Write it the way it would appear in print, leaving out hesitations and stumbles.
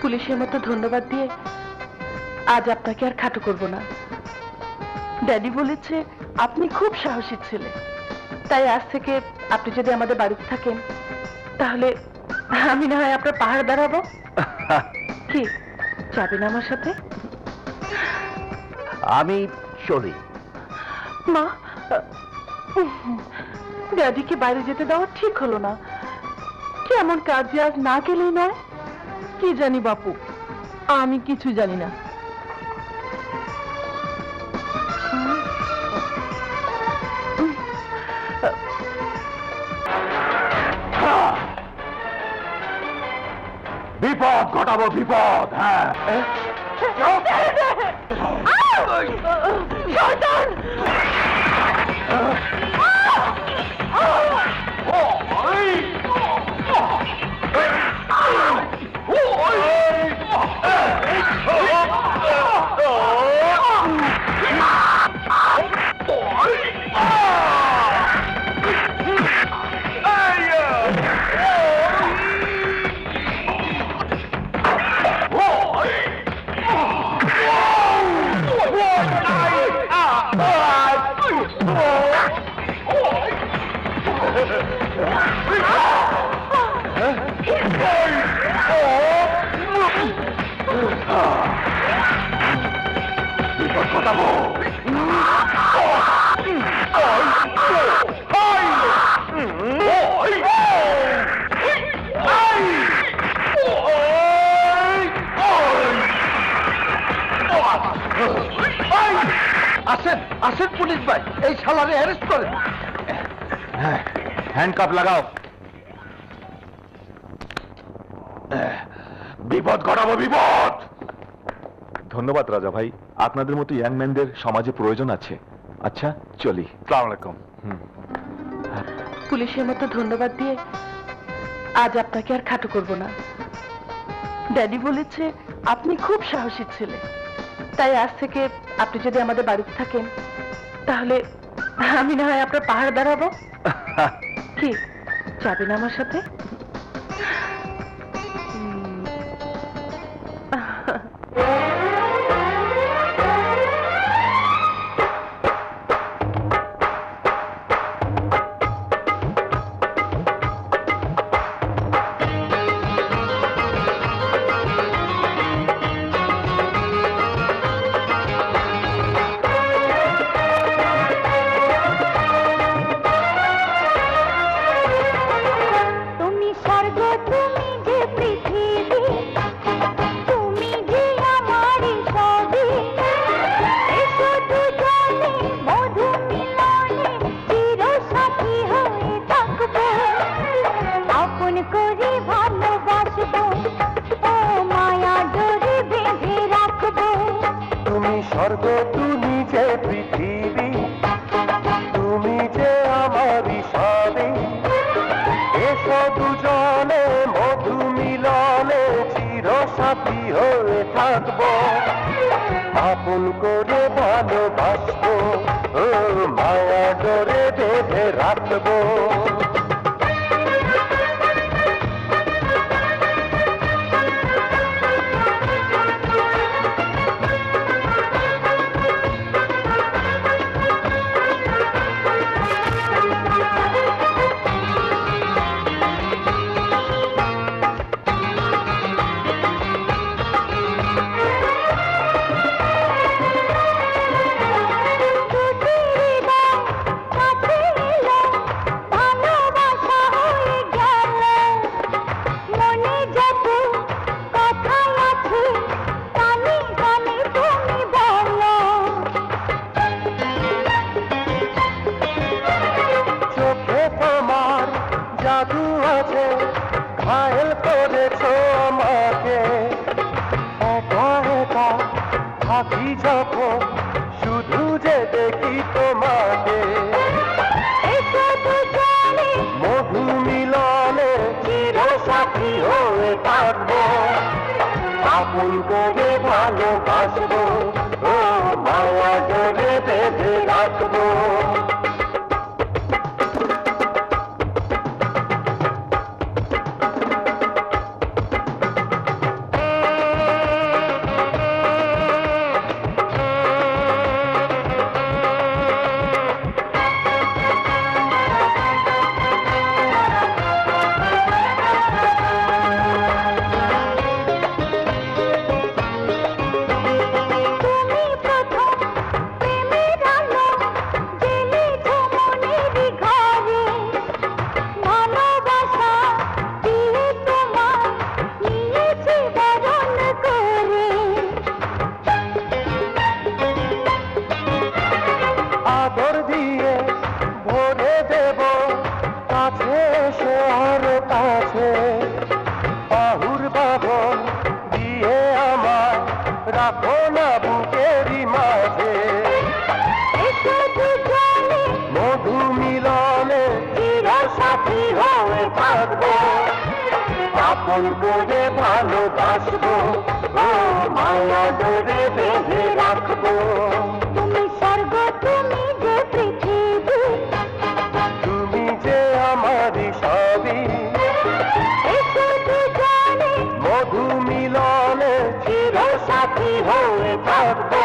পুলিশের মতো ধন্যবাদ দিয়ে আজ আপনাকে আর খাটো করব না। ড্যাডি বলেছে আপনি খুব সাহসী ছেলে, তাই আজ থেকে আপনি যদি আমাদের বাড়িতে থাকেন তাহলে আমি না হয় আপনার পাহাড় দাঁড়াবো। কি যাবেন আমার সাথে? আমি চলি। মা, ড্যাডিকে বাইরে যেতে দেওয়া ঠিক হলো না। কি এমন কাজে আজ না গেলেই নয়? কি জানি বাপু, আমি কিছু জানি না। বিপদ ঘটাবো, বিপদ। হ্যাঁ, শয়তান! বিপদ ঘটাবো। আসেন আসেন পুলিশ ভাই, এই শালারে অ্যারেস্ট করেন। হ্যান্ডকাপ লাগাও। বিপদ ঘটাবো, বিপদ। ধন্যবাদ রাজা ভাই, আপনাদের মতো ইয়াং ম্যানদের সমাজে প্রয়োজন আছে। আচ্ছা চলি। আসসালামু আলাইকুম। পুলিশের মতো ধন্যবাদ দিয়ে আজ আপনাকে আর খাটো করব না। ড্যাডি বলেছে আপনি খুব সাহসী ছেলে, তাই আজ থেকে আপনি যদি আমাদের বাড়িতে থাকেন তাহলে আমি না হয় আপনার পাহাড় দাঁড়াবো। কি যাবেন আমার সাথে? স্বর্গ তুমি যে পৃথিবী, তুমি যে আমারই সবই। এসো দুজনে মধু মিলনে চির সাথী হয়ে থাকবো, আপন করে ভালোবাসবো, ও মায়া ডোরে বেঁধে রাখবো। জাদু আছে, ঘায়েল করেছো আমাকে। একা একা থাকি যখন শুধু যে দেখি তোমাকে। মধু মিলনে চির সাথী হয়ে থাকবো, আপন করে ভালোবাসবো, ও মায়া জলে বেঁধে রাখবো। রাখো না বুকেরই মাঝে মধু মিলনে চিরসাথী হয়ে থাকবো আপন করে ভালোবাসবো ও মায়া ধরে বেঁধে রাখবো তুমি স্বর্গ তুমি যে পৃথিবী তুমি যে আমারই সবই মধু মিলনে চিরসাথী হয়ে থাকবো